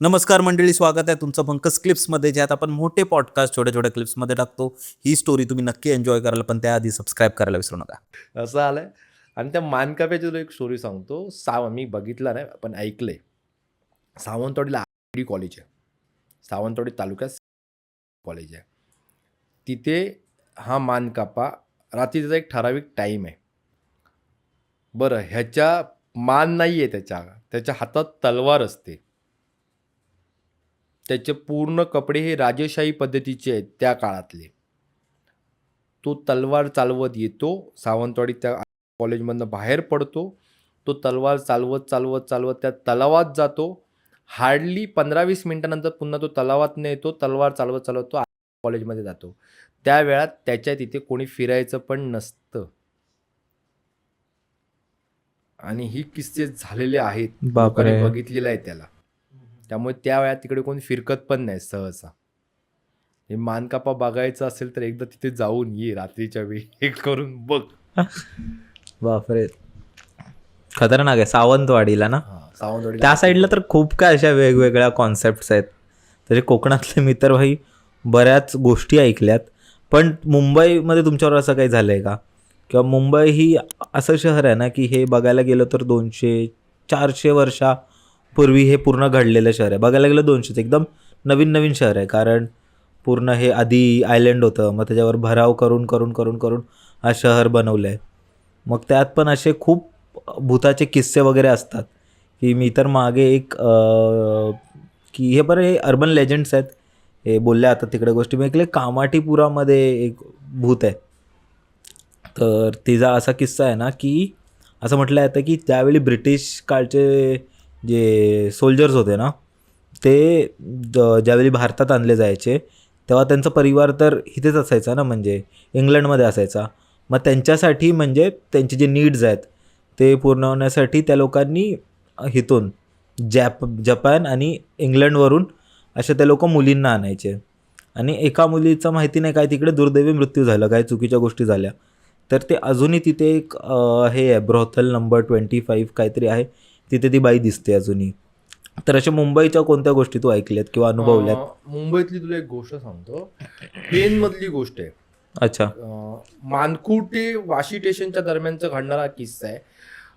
नमस्कार मंडळी, स्वागत आहे तुमचं पंकज क्लिप्समध्ये, ज्यात आपण मोठे पॉडकास्ट छोट्या छोट्या क्लिप्समध्ये टाकतो. ही स्टोरी तुम्ही नक्की एन्जॉय कराल, पण त्याआधी सबस्क्राईब करायला विसरू नका. असं आलंय. आणि त्या मानकाप्याची तुला एक स्टोरी सांगतो. मी बघितला नाही पण ऐकलंय. सावंतवाडीला आय कॉलेज आहे. सावंतवाडी तालुक्यात कॉलेज आहे. तिथे हा मानकापा रात्रीचा एक ठराविक टाईम आहे. बरं, ह्याच्या मान नाही आहे, त्याच्या हातात तलवार असते. त्याचे पूर्ण कपडे हे राजेशाही पद्धतीचे आहेत त्या काळातले. तो तलवार चालवत येतो, सावंतवाडी त्या कॉलेजमधनं बाहेर पडतो. तो तलवार चालवत चालवत चालवत त्या तलावात जातो. हार्डली 15-20 मिनिटानंतर पुन्हा तो तलावात येतो. तलवार चालवत चालवत तो कॉलेजमध्ये जातो. त्या वेळात त्याच्या तिथे कोणी फिरायचं पण नसतं. आणि ही किस्से झालेले आहेत, लोकांनी बघितलेलं आहे त्याला. त्यामुळे त्या वेळात तिकडे कोणी फिरकत पण नाही सहसा. हे मानकापा बघायचं असेल तर एकदा तिथे जाऊन ये रात्रीच्या वेळी, हे करून बघ. बापरे, खतरनाक आहे. सावंतवाडीला ना, सावंतवाडी त्या साईडला तर खूप काय अशा वेगवेगळ्या कॉन्सेप्ट्स आहेत. तसे कोकणातले मी तर भाई बऱ्याच गोष्टी ऐकल्यात. पण मुंबईमध्ये तुमच्यावर असं काही झालंय का? किंवा मुंबई ही असं शहर आहे ना की हे बघायला गेलं तर 200-400 वर्षापूर्वी हे पूर्ण घडलेलं शहर आहे. बघायला गेलं 200 एकदम नवीन नवीन शहर आहे. कारण पूर्ण हे आधी आयलंड होतं, मग त्याच्यावर भराव करून करून करून करून हा शहर बनवलं आहे. मग त्यात पण असे खूप भूताचे किस्से वगैरे असतात की मी तर मागे एक की हे बरं, हे अर्बन लेजंड्स आहेत, हे बोलल्या आता तिकडे गोष्टी. मी ऐकले कामाठीपुरामध्ये एक भूत आहे. तर तिचा असा किस्सा आहे ना की असं म्हटलं जातं की त्यावेळी ब्रिटिश काळचे जे सोल्जर्स होते ना, ते ज्यावेळी भारतात आणले जायचे तेव्हा त्यांचा परिवार तर इथेच असायचा ना, म्हणजे इंग्लंडमध्ये असायचा. मग त्यांच्यासाठी म्हणजे त्यांचे जे नीड्स आहेत ते पूर्ण होण्यासाठी त्या लोकांनी इथून जपान आणि इंग्लंडवरून असे ते लोक मुलींना आणायचे. आणि एका मुलीचा माहिती नाही काय तिकडे दुर्दैवी मृत्यू झाला, काय चुकीच्या गोष्टी झाल्या. तर ते अजूनही तिथे एक हे आहे, ब्रोथल नंबर 25 काहीतरी आहे, तिथे ती बाई दिसते अजूनही. तर अशा मुंबईच्या कोणत्या गोष्टी तू ऐकल्यात किंवा अनुभवल्यात? मुंबईतली तुला एक गोष्ट सांगतो, ट्रेन मधली गोष्ट आहे. अच्छा. मानखूर ते वाशी स्टेशनच्या दरम्यानचा घडणारा किस्सा आहे.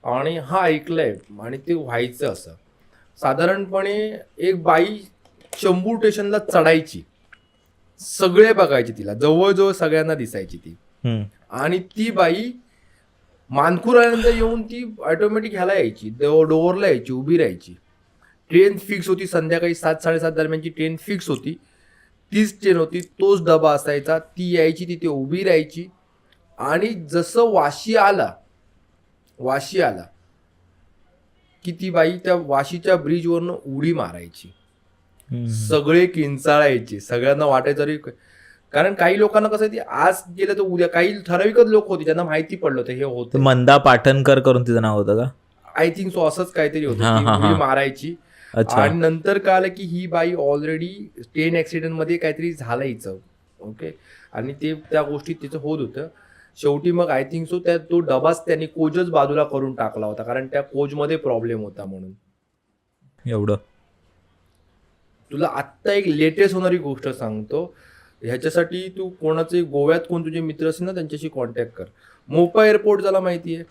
आणि हा ऐकलाय आणि ते व्हायचं असं. साधारणपणे एक बाई शंभू स्टेशनला चढायची, सगळे बघायचे तिला, जवळजवळ सगळ्यांना दिसायची ती. आणि ती बाई मानखूर आल्यानंतर येऊन ती ऑटोमॅटिक ह्याला यायची, डोअरला यायची, उभी राहायची. ट्रेन फिक्स होती, संध्याकाळी 7-7:30 दरम्यानची ट्रेन फिक्स होती. तीच ट्रेन होती, तोच डबा असायचा. ती यायची, तिथे उभी राहायची. आणि जसं वाशी आला की ती बाई त्या वाशीच्या ब्रिजवरनं उडी मारायची. सगळे किंचाळायचे, सगळ्यांना वाटायचं रे. कारण काही लोकांना कसं आहे, आज गेलं तर उद्या, काही ठराविकच लोक होते ज्यांना माहिती पडलं होतं हे होतं. मंदा पाटणकर करून तिचं नाव होतं का? आय थिंक सो, असंच काहीतरी होतं. उडी मारायची. आणि नंतर कळालं की ही बाई ऑलरेडी ट्रेन ऍक्सिडेंट मध्ये काहीतरी झालं हिचं. ओके. आणि ते त्या गोष्टीत तिचं होत होतं. शेवटी मग आय थिंक सो त्या तो डबाच त्यांनी कोचच बाजूला करून टाकला होता, कारण त्या कोचमध्ये प्रॉब्लेम होता म्हणून. एवढं. तुला आत्ता एक लेटेस्ट होणारी गोष्ट सांगतो. ह्याच्यासाठी तू कोणाचे गोव्यात कोण तुझे मित्र असतील ना, त्यांच्याशी कॉन्टॅक्ट कर. मोपा एअरपोर्ट झाला माहिती आहे?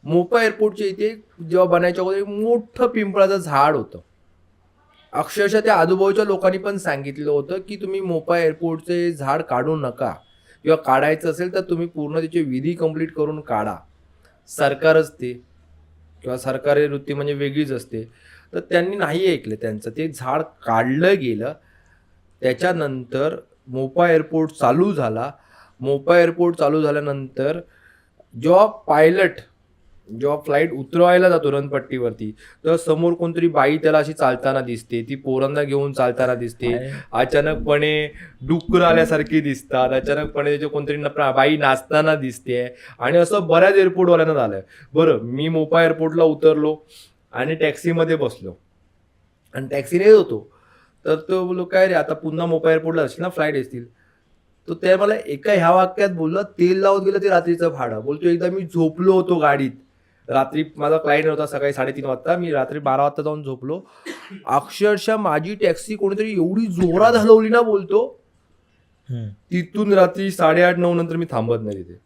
मोपा एअरपोर्टच्या इथे जेव्हा बनायच्या अगोदर मोठं पिंपळाचं झाड होतं. अक्षरशः त्या आजूबाजूच्या लोकांनी पण सांगितलं होतं की तुम्ही मोपा एअरपोर्टचे झाड काढू नका, किंवा काढायचं असेल तर तुम्ही पूर्ण त्याची विधी कंप्लीट करून काढा. सरकारच ते, किंवा सरकारी वृत्ती म्हणजे वेगळीच असते. तर त्यांनी नाही ऐकलं त्यांचं, ते झाड काढलं गेलं. त्याच्यानंतर मोपा एअरपोर्ट चालू झाला. मोपा एअरपोर्ट चालू झाल्यानंतर जेव्हा फ्लाईट उतरवायला जातो रनपट्टीवरती, तर समोर कोणतरी बाई त्याला अशी चालताना दिसते, ती पोरांना घेऊन चालताना दिसते. अचानकपणे डुक्कर आल्यासारखी दिसतात, अचानकपणे त्याच्या कोणतरी बाई नाचताना दिसते. आणि असं बऱ्याच एअरपोर्टवाल्यांना झालंय. बरं, मी मोपा एअरपोर्टला उतरलो आणि टॅक्सीमध्ये बसलो आणि टॅक्सीने येत होतो. तर तो बोललो, काय रे आता पुन्हा मोपा एअरपोर्टला असतील ना, फ्लाईट असतील. तो त्या मला एका ह्या वाक्यात बोलला, तेल लावत गेलं ते रात्रीचं भाडं. बोलतो, एकदा मी झोपलो होतो गाडीत, रात्री माझा फ्लाईट नव्हता, सकाळी 3:30 वाजता, मी रात्री 12 वाजता जाऊन झोपलो अक्षरशः माझी टॅक्सी कोणीतरी एवढी जोरात हलवली ना बोलतो, तिथून रात्री 8:30-9 नंतर मी थांबत नाही तिथे.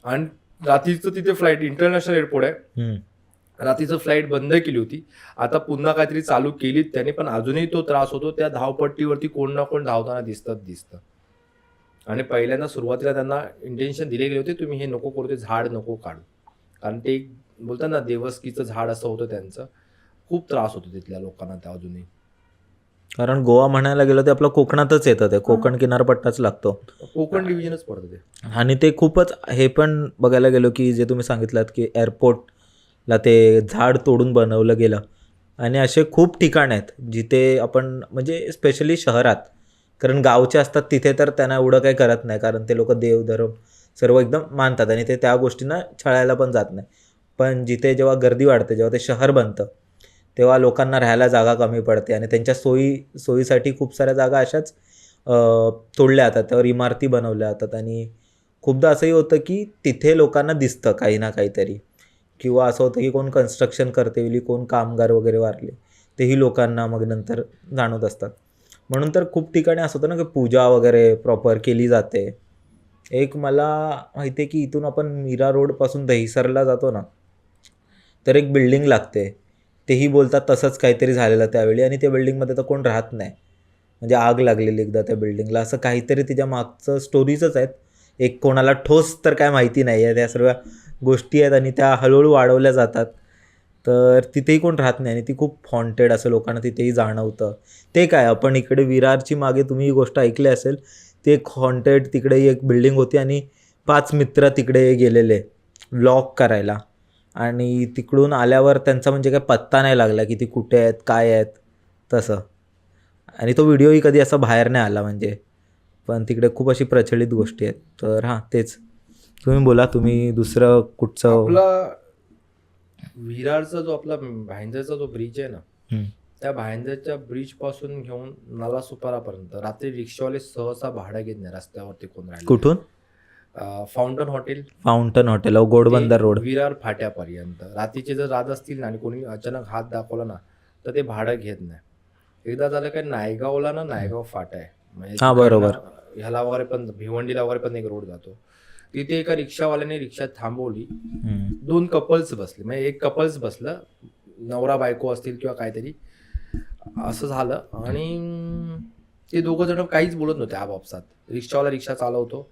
आणि रात्रीचं तिथे फ्लाईट, इंटरनॅशनल एअरपोर्ट आहे, रात्रीचं फ्लाईट बंद केली होती. आता पुन्हा काहीतरी चालू केलीत त्याने, पण अजूनही तो त्रास होतो. त्या धावपट्टीवरती कोण ना कोण धावताना दिसतं. आणि पहिल्यांदा सुरुवातीला त्यांना इंटेन्शन दिले गेले होते, तुम्ही हे नको करू, ते झाड नको काढू. कारण ते बोलतात ना देवस्कीचं झाड असं होतं त्यांचं. खूप त्रास होतो तिथल्या लोकांना त्या अजूनही. कारण गोवा म्हणायला गेलं ते आपलं कोकणातच येतं, ते कोकण किनारपट्टाच लागतो, कोकण डिव्हिजनच पडतं ते. आणि ते खूपच हे पण बघायला गेलो की जे तुम्ही सांगितलं की एअरपोर्टला ते झाड तोडून बनवलं गेलं, आणि असे खूप ठिकाण आहेत जिथे आपण म्हणजे स्पेशली शहरात, कारण गावचे असतात तिथे तर त्यांना एवढं काही करत नाही, कारण ते लोक देवधर्म सर्व एकदम मानतात आणि ते त्या गोष्टींना छळायला पण जात नाही. पण जिथे जेव्हा गर्दी वाढते, जेव्हा ते शहर बनतं, तेव्हा लोकांना राहायला जागा कमी पडते आणि त्यांच्या सोयीसाठी खूप साऱ्या जागा अशाच तोडल्या जातात, त्यावर इमारती बनवल्या जातात. आणि खूपदा असंही होतं की तिथे लोकांना दिसतं काही ना काहीतरी, किंवा असं होतं की कोण कन्स्ट्रक्शन करते वेळी कोण कामगार वगैरे वारले, तेही लोकांना मग नंतर जाणवत असतात. म्हणून तर खूप ठिकाणी असं होतं ना की पूजा वगैरे प्रॉपर केली जाते. एक मला माहिती आहे की इथून आपण मीरा रोडपासून दहिसरला जातो ना, तर एक बिल्डिंग लागते, तेही बोलतात तसंच काहीतरी झालेलं त्यावेळी, आणि त्या बिल्डिंगमध्ये तर कोण राहत नाही, म्हणजे आग लागलेली एकदा त्या बिल्डिंगला, असं काहीतरी तिच्या मागचं स्टोरीजच आहेत. एक कोणाला ठोस तर काय माहिती नाही आहे, त्या सर्व गोष्टी आहेत आणि त्या हळूहळू वाढवल्या जातात. तर तिथेही कोण राहत नाही आणि ती खूप हॉन्टेड असं लोकांना तिथेही जाणवतं. ते काय, आपण इकडे विरारची मागे तुम्ही ही गोष्ट ऐकली असेल, ती एक हॉन्टेड तिकडेही एक बिल्डिंग होती आणि 5 मित्र तिकडे गेलेले व्लॉग करायला, आणि तिकडून आल्यावर त्यांचा म्हणजे काय पत्ता नाही लागला की ती कुठे आहेत काय आहेत तसं, आणि तो व्हिडिओही कधी असा बाहेर नाही आला म्हणजे. पण तिकडे खूप अशी प्रचलित गोष्टी आहेत. तर हां, तेच तुम्ही बोला, तुम्ही दुसरं कुठचं. आपला विरारचा जो आपला भाईंदरचा जो ब्रिज आहे ना, त्या भाईंदरच्या ब्रिज पासून घेऊन नालासोपारापर्यंत रात्री रिक्षावाले सहसा भाडं घेत नाही रस्त्यावरती कोण राहिले. कुठून? Fountain hotel Ghodbunder road, Virar फाट्यापर्यंत रात्रीचे जर राहत असतील ना आणि कोणी अचानक हात दाखवला ना तर ते भाडं घेत नाही. एकदा झालं काय, नायगावला ना, नायगाव फाटा आहे म्हणजे हां बरोबर, ह्याला वगैरे पण भिवंडीला वगैरे पण एक रोड जातो, तिथे एका रिक्षावाल्याने रिक्षा थांबवली. 2 कपल्स बसले, म्हणजे एक कपल्स बसलं, नवरा बायको असतील किंवा काहीतरी असं झालं, आणि ते दोघं जण काहीच बोलत नव्हते आपापसात. रिक्षावाला रिक्षा चालवतो,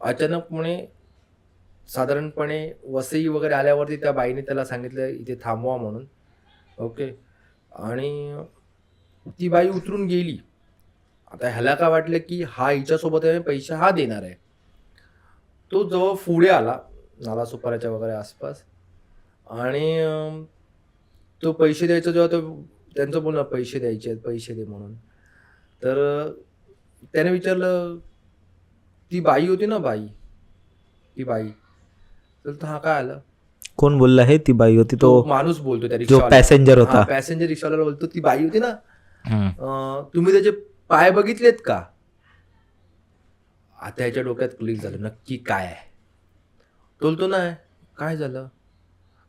अचानकपणे साधारणपणे वसई वगैरे आल्यावरती त्या बाईने त्याला सांगितलं इथे थांबवा म्हणून. ओके, आणि ती बाई उतरून गेली. आता ह्याला काय वाटलं की हा हिच्यासोबत आहे, पैसे हा देणार आहे. तो जवळ पुढे आला नालासोपाराच्या वगैरे आसपास, आणि तो पैसे द्यायचा जेव्हा तो त्यांचं बोलणं पैसे द्यायचे आहेत, पैसे दे म्हणून, तर त्याने विचारलं, ती बाई होती ना, ती बाई, तर हा काय आलं, कोण बोलला आहे ती बाई होती? तो माणूस बोलतो त्या जो रिक्षावाला, पॅसेंजर होता, पॅसेंजर रिक्षावाला बोलतो, ती बाई होती ना, तुम्ही त्याचे पाय बघितलेत का? आता ह्याच्या डोक्यात क्लिक झालं, नक्की काय आहे. बोलतो नाही, काय झालं?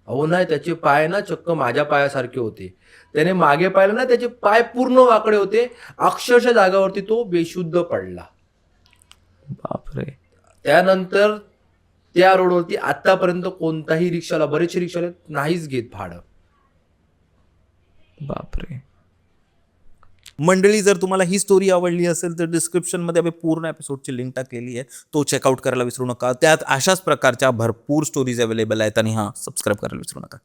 अहो नाही, त्याचे पाय ना चक्क माझ्या पायासारखे होते. त्याने मागे पाहिलं ना, त्याचे पाय पूर्ण वाकडे होते, अक्षरशः जागावरती तो बेशुद्ध पडला. बापरे. त्यानंतर त्या रोडवरती आतापर्यंत कोणताही रिक्षाला, बरेचसे रिक्षाला नाहीच घेत भाडं. बापरे. मंडळी, जर तुम्हाला ही स्टोरी आवडली असेल तर डिस्क्रिप्शनमध्ये आम्ही पूर्ण एपिसोडची लिंक टाकलेली आहे, तो चेकआउट करायला विसरू नका. त्यात अशाच प्रकारच्या भरपूर स्टोरीज अवेलेबल आहेत, आणि हां, सबस्क्राईब करायला विसरू नका.